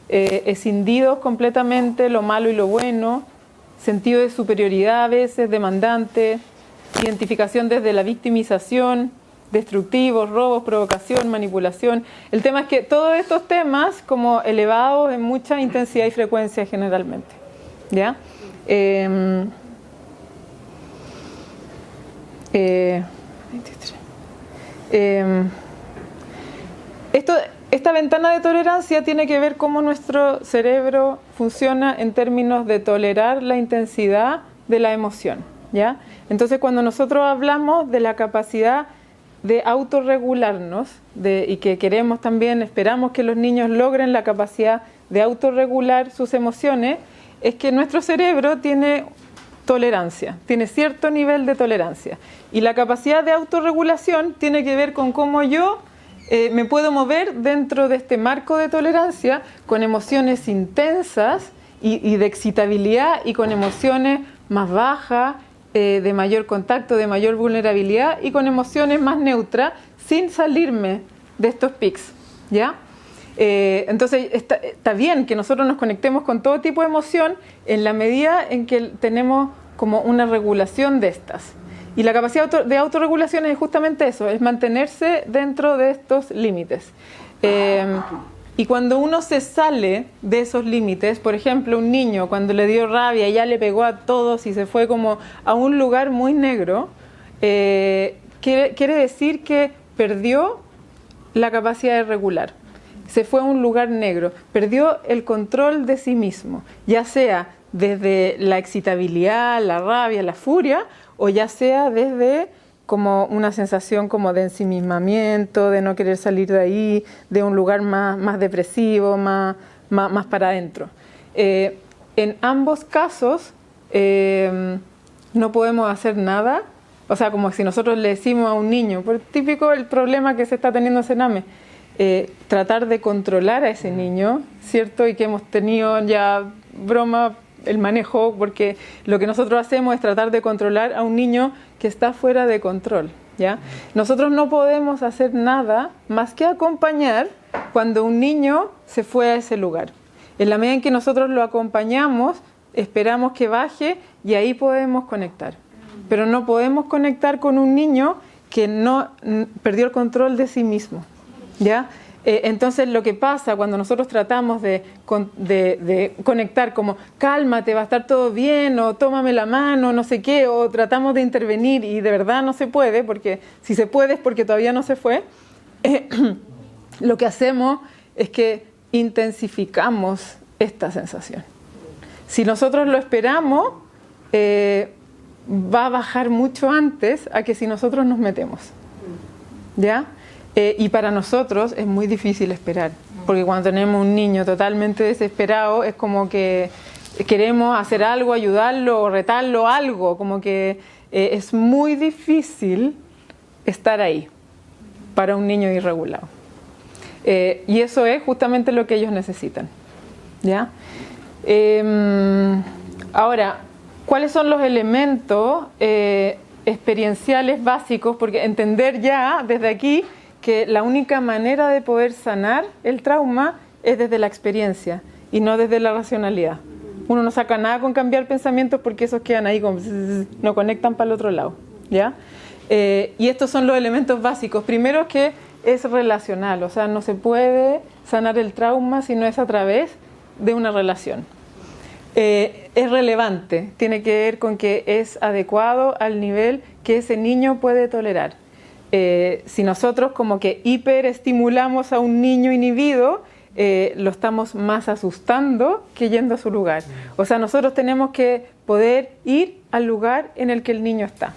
escindidos completamente lo malo y lo bueno, sentido de superioridad a veces, demandante, identificación desde la victimización, destructivos, robos, provocación, manipulación. El tema es que todos estos temas como elevados en mucha intensidad y frecuencia generalmente, ¿ya? Esta ventana de tolerancia tiene que ver cómo nuestro cerebro funciona en términos de tolerar la intensidad de la emoción, ¿ya? Entonces, cuando nosotros hablamos de la capacidad de autorregularnos y que queremos también, esperamos que los niños logren la capacidad de autorregular sus emociones, es que nuestro cerebro tiene tolerancia, tiene cierto nivel de tolerancia. Y la capacidad de autorregulación tiene que ver con cómo yo me puedo mover dentro de este marco de tolerancia con emociones intensas y de excitabilidad y con emociones más bajas, de mayor contacto, de mayor vulnerabilidad y con emociones más neutras sin salirme de estos pics, ¿ya? Entonces está bien que nosotros nos conectemos con todo tipo de emoción en la medida en que tenemos como una regulación de estas. Y la capacidad de autorregulación es justamente eso, es mantenerse dentro de estos límites. Y cuando uno se sale de esos límites, por ejemplo, un niño cuando le dio rabia ya le pegó a todos y se fue como a un lugar muy negro, quiere decir que perdió la capacidad de regular. Se fue a un lugar negro, perdió el control de sí mismo, ya sea desde la excitabilidad, la rabia, la furia, o ya sea desde como una sensación como de ensimismamiento, de no querer salir de ahí, de un lugar más depresivo, más para adentro. En ambos casos no podemos hacer nada, o sea, como si nosotros le decimos a un niño, por típico el problema que se está teniendo en Sename, tratar de controlar a ese niño, ¿cierto? Y que hemos tenido ya broma el manejo, porque lo que nosotros hacemos es tratar de controlar a un niño que está fuera de control, ¿ya? Nosotros no podemos hacer nada más que acompañar cuando un niño se fue a ese lugar. En la medida en que nosotros lo acompañamos, esperamos que baje y ahí podemos conectar. Pero no podemos conectar con un niño que no perdió el control de sí mismo, ¿ya? Entonces lo que pasa cuando nosotros tratamos de conectar como cálmate, va a estar todo bien, o tómame la mano, no sé qué, o tratamos de intervenir y de verdad no se puede, porque si se puede es porque todavía no se fue, lo que hacemos es que intensificamos esta sensación. Si nosotros lo esperamos, va a bajar mucho antes a que si nosotros nos metemos, ¿ya? Y para nosotros es muy difícil esperar, porque cuando tenemos un niño totalmente desesperado es como que queremos hacer algo, ayudarlo o retarlo, algo, como que es muy difícil estar ahí para un niño irregulado. Y eso es justamente lo que ellos necesitan, ¿ya? Ahora, ¿cuáles son los elementos experienciales básicos? Porque entender ya desde aquí que la única manera de poder sanar el trauma es desde la experiencia y no desde la racionalidad. Uno no saca nada con cambiar pensamientos porque esos quedan ahí, como no conectan para el otro lado, ¿ya? Y estos son los elementos básicos. Primero, que es relacional, o sea, no se puede sanar el trauma si no es a través de una relación. Es relevante, tiene que ver con que es adecuado al nivel que ese niño puede tolerar. Si nosotros como que hiperestimulamos a un niño inhibido, lo estamos más asustando que yendo a su lugar. O sea, nosotros tenemos que poder ir al lugar en el que el niño está.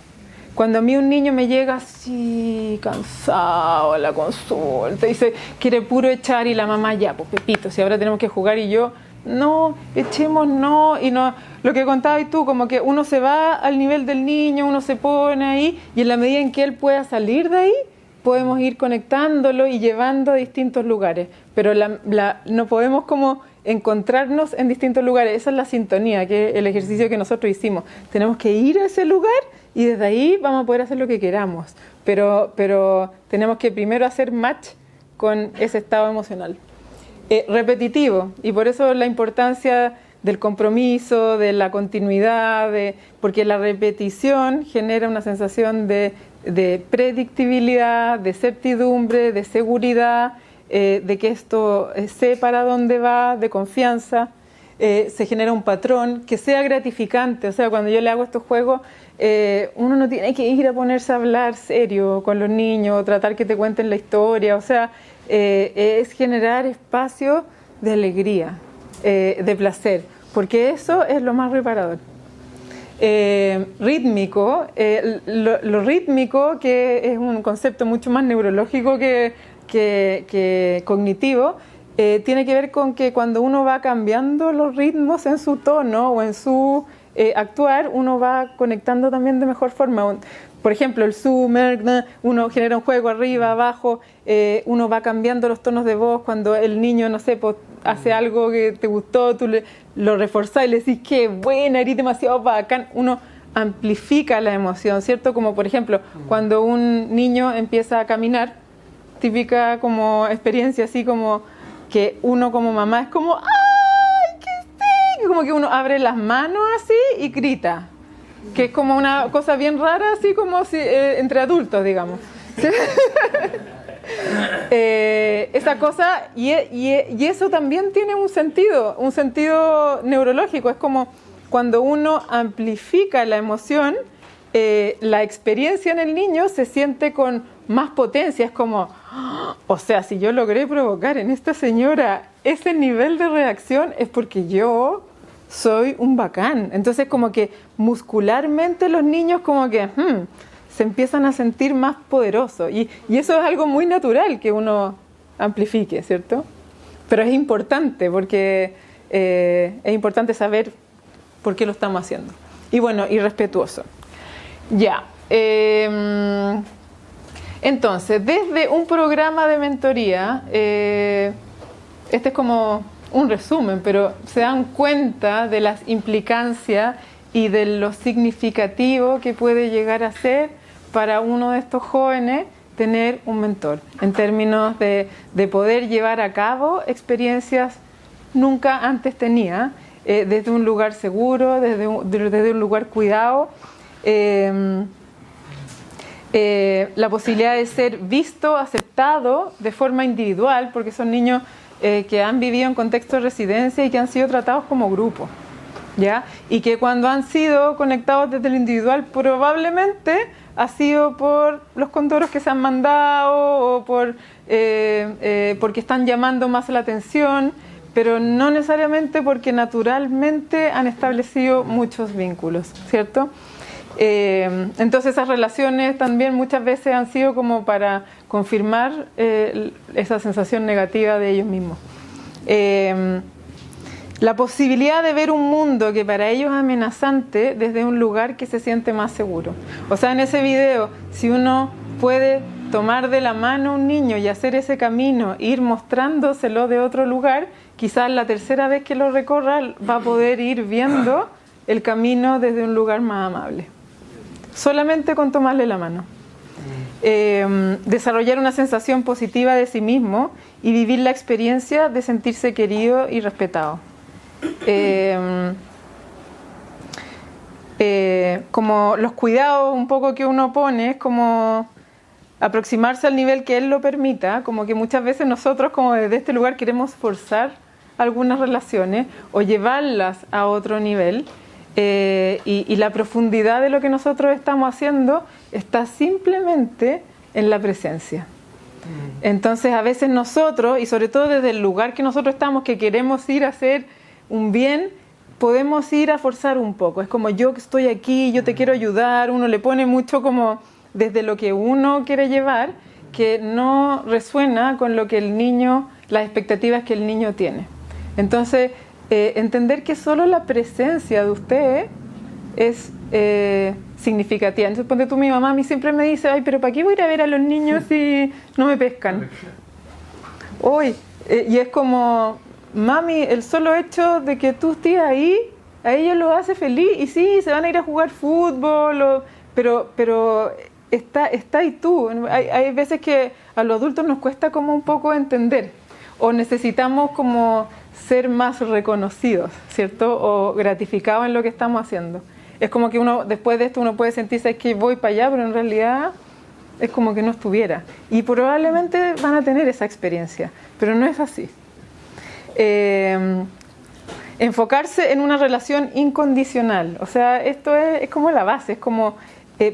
Cuando a mí un niño me llega así, cansado a la consulta, y se quiere puro echar, y la mamá, ya, pues Pepito, si ahora tenemos que jugar, y yo, no, echemos, no, y no, lo que contabas tú, como que uno se va al nivel del niño, uno se pone ahí, y en la medida en que él pueda salir de ahí, podemos ir conectándolo y llevando a distintos lugares, pero no podemos como encontrarnos en distintos lugares. Esa es la sintonía, que es el ejercicio que nosotros hicimos. Tenemos que ir a ese lugar y desde ahí vamos a poder hacer lo que queramos, pero tenemos que primero hacer match con ese estado emocional. Repetitivo, y por eso la importancia del compromiso, de la continuidad, porque la repetición genera una sensación de predictibilidad, de certidumbre, de seguridad, de que esto sé para dónde va, de confianza. Se genera un patrón que sea gratificante. O sea, cuando yo le hago estos juegos, uno no tiene que ir a ponerse a hablar serio con los niños, o tratar que te cuenten la historia. O sea, es generar espacio de alegría, de placer, porque eso es lo más reparador. Rítmico, lo rítmico, que es un concepto mucho más neurológico que cognitivo, tiene que ver con que cuando uno va cambiando los ritmos en su tono o en su actuar, uno va conectando también de mejor forma. Por ejemplo, el uno genera un juego arriba, abajo, uno va cambiando los tonos de voz. Cuando el niño, no sé, pues, hace algo que te gustó, tú lo reforzás y le decís, qué buena, eres demasiado bacán. Uno amplifica la emoción, ¿cierto? Como por ejemplo, cuando un niño empieza a caminar, típica como experiencia así como que uno como mamá es como, ¡ay, qué sí! Como que uno abre las manos así y grita. Que es como una cosa bien rara, así como si, entre adultos, digamos. Esa cosa, y eso también tiene un sentido neurológico. Es como cuando uno amplifica la emoción, la experiencia en el niño se siente con más potencia. Es como, o sea, si yo logré provocar en esta señora ese nivel de reacción, es porque yo soy un bacán. Entonces como que muscularmente los niños como que se empiezan a sentir más poderosos, y eso es algo muy natural que uno amplifique, ¿cierto? Pero es importante porque es importante saber por qué lo estamos haciendo. Y bueno, y respetuoso. Ya. Entonces, desde un programa de mentoría, este es como un resumen, pero se dan cuenta de las implicancias y de lo significativo que puede llegar a ser para uno de estos jóvenes tener un mentor, en términos de poder llevar a cabo experiencias nunca antes tenía, desde un lugar seguro, desde un lugar cuidado, la posibilidad de ser visto, aceptado de forma individual, porque son niños que han vivido en contexto de residencia y que han sido tratados como grupo, ¿ya? Y que cuando han sido conectados desde lo individual, probablemente ha sido por los condoros que se han mandado o porque están llamando más la atención, pero no necesariamente porque naturalmente han establecido muchos vínculos, ¿cierto? Entonces esas relaciones también muchas veces han sido como para confirmar esa sensación negativa de ellos mismos. La posibilidad de ver un mundo que para ellos es amenazante desde un lugar que se siente más seguro. O sea, en ese video, si uno puede tomar de la mano a un niño y hacer ese camino, ir mostrándoselo de otro lugar, quizás la tercera vez que lo recorra va a poder ir viendo el camino desde un lugar más amable. Solamente con tomarle la mano. Desarrollar una sensación positiva de sí mismo y vivir la experiencia de sentirse querido y respetado. Como los cuidados un poco que uno pone, es como aproximarse al nivel que él lo permita, como que muchas veces nosotros como desde este lugar queremos forzar algunas relaciones o llevarlas a otro nivel. Y la profundidad de lo que nosotros estamos haciendo está simplemente en la presencia. Entonces a veces nosotros, y sobre todo desde el lugar que nosotros estamos, que queremos ir a hacer un bien, podemos ir a forzar un poco. Es como yo que estoy aquí, yo te quiero ayudar, uno le pone mucho como desde lo que uno quiere llevar, que no resuena con lo que el niño, las expectativas que el niño tiene. Entonces, entender que solo la presencia de usted es significativa. Entonces, ponte tú, mi mamá a mí siempre me dice, ay, pero ¿para qué voy a ir a ver a los niños si no me pescan? Hoy, y es como, mami, el solo hecho de que tú estés ahí, a ellos los hace feliz, y sí, se van a ir a jugar fútbol, pero está ahí tú. Hay veces que a los adultos nos cuesta como un poco entender, o necesitamos como ser más reconocidos, ¿cierto? O gratificados en lo que estamos haciendo. Es como que uno, después de esto, uno puede sentirse que voy para allá, pero en realidad es como que no estuviera. Y probablemente van a tener esa experiencia, pero no es así. Enfocarse en una relación incondicional. O sea, esto es como la base, es como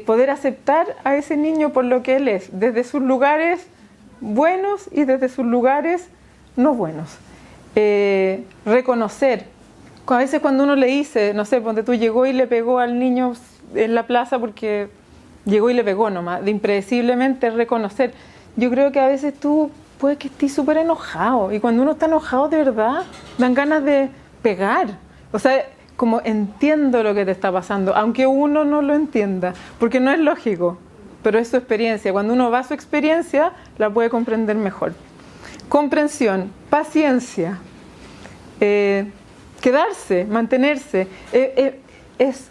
poder aceptar a ese niño por lo que él es, desde sus lugares buenos y desde sus lugares no buenos. Reconocer. A veces cuando uno le dice, no sé, ponte tú, llegó y le pegó al niño en la plaza porque llegó y le pegó nomás, de impredeciblemente reconocer. Yo creo que a veces tú puede que estés súper enojado, y cuando uno está enojado de verdad, dan ganas de pegar. O sea, como entiendo lo que te está pasando, aunque uno no lo entienda, porque no es lógico, pero es su experiencia. Cuando uno va a su experiencia, la puede comprender mejor. Comprensión, paciencia, quedarse, mantenerse, es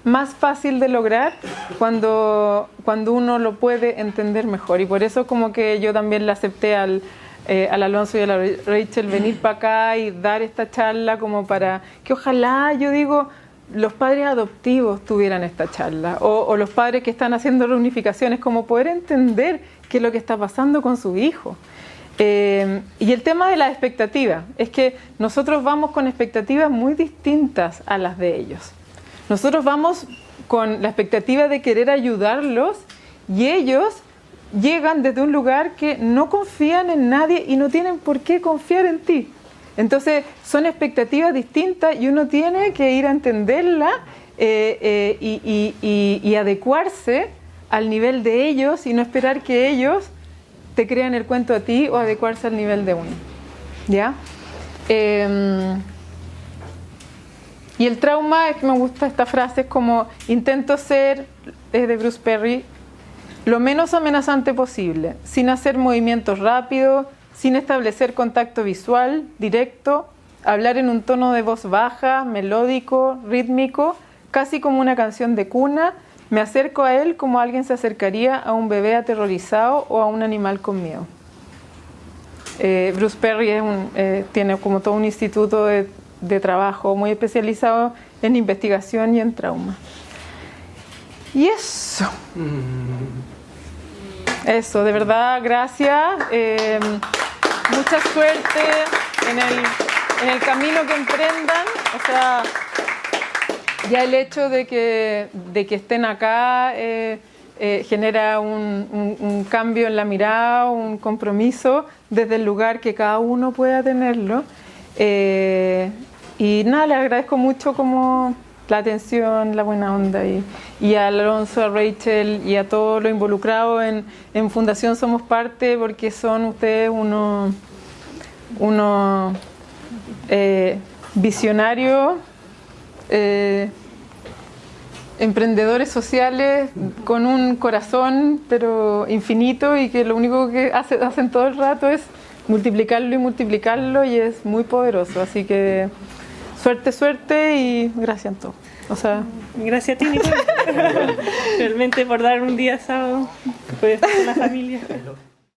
más fácil de lograr cuando uno lo puede entender mejor. Y por eso como que yo también le acepté al Alonso y a la Rachel venir para acá y dar esta charla como para que ojalá, yo digo, los padres adoptivos tuvieran esta charla, o los padres que están haciendo reunificaciones, como poder entender qué es lo que está pasando con su hijo. Y el tema de la expectativa es que nosotros vamos con expectativas muy distintas a las de ellos. Nosotros vamos con la expectativa de querer ayudarlos, y ellos llegan desde un lugar que no confían en nadie y no tienen por qué confiar en ti. Entonces son expectativas distintas, y uno tiene que ir a entenderla y adecuarse al nivel de ellos, y no esperar que ellos te crean el cuento a ti, o adecuarse al nivel de uno. ¿Ya? Y el trauma, es que me gusta esta frase, es como intento ser, es de Bruce Perry, lo menos amenazante posible, sin hacer movimientos rápidos, sin establecer contacto visual directo, hablar en un tono de voz baja, melódico, rítmico, casi como una canción de cuna. Me acerco a él como alguien se acercaría a un bebé aterrorizado o a un animal con miedo. Bruce Perry tiene como todo un instituto de trabajo muy especializado en investigación y en trauma. Y eso. Eso, de verdad, gracias. Mucha suerte en el camino que emprendan. O sea, ya el hecho de que estén acá genera un cambio en la mirada, un compromiso desde el lugar que cada uno pueda tenerlo. Y nada, les agradezco mucho como la atención, la buena onda, y a Alonso, a Rachel y a todos los involucrados en Fundación Somos Parte, porque son ustedes unos visionarios, emprendedores sociales con un corazón pero infinito, y que lo único que hacen todo el rato es multiplicarlo, y es muy poderoso. Así que suerte y gracias a todos. O sea, gracias a ti, Nicole, realmente por dar un día sábado que puedes estar con la familia.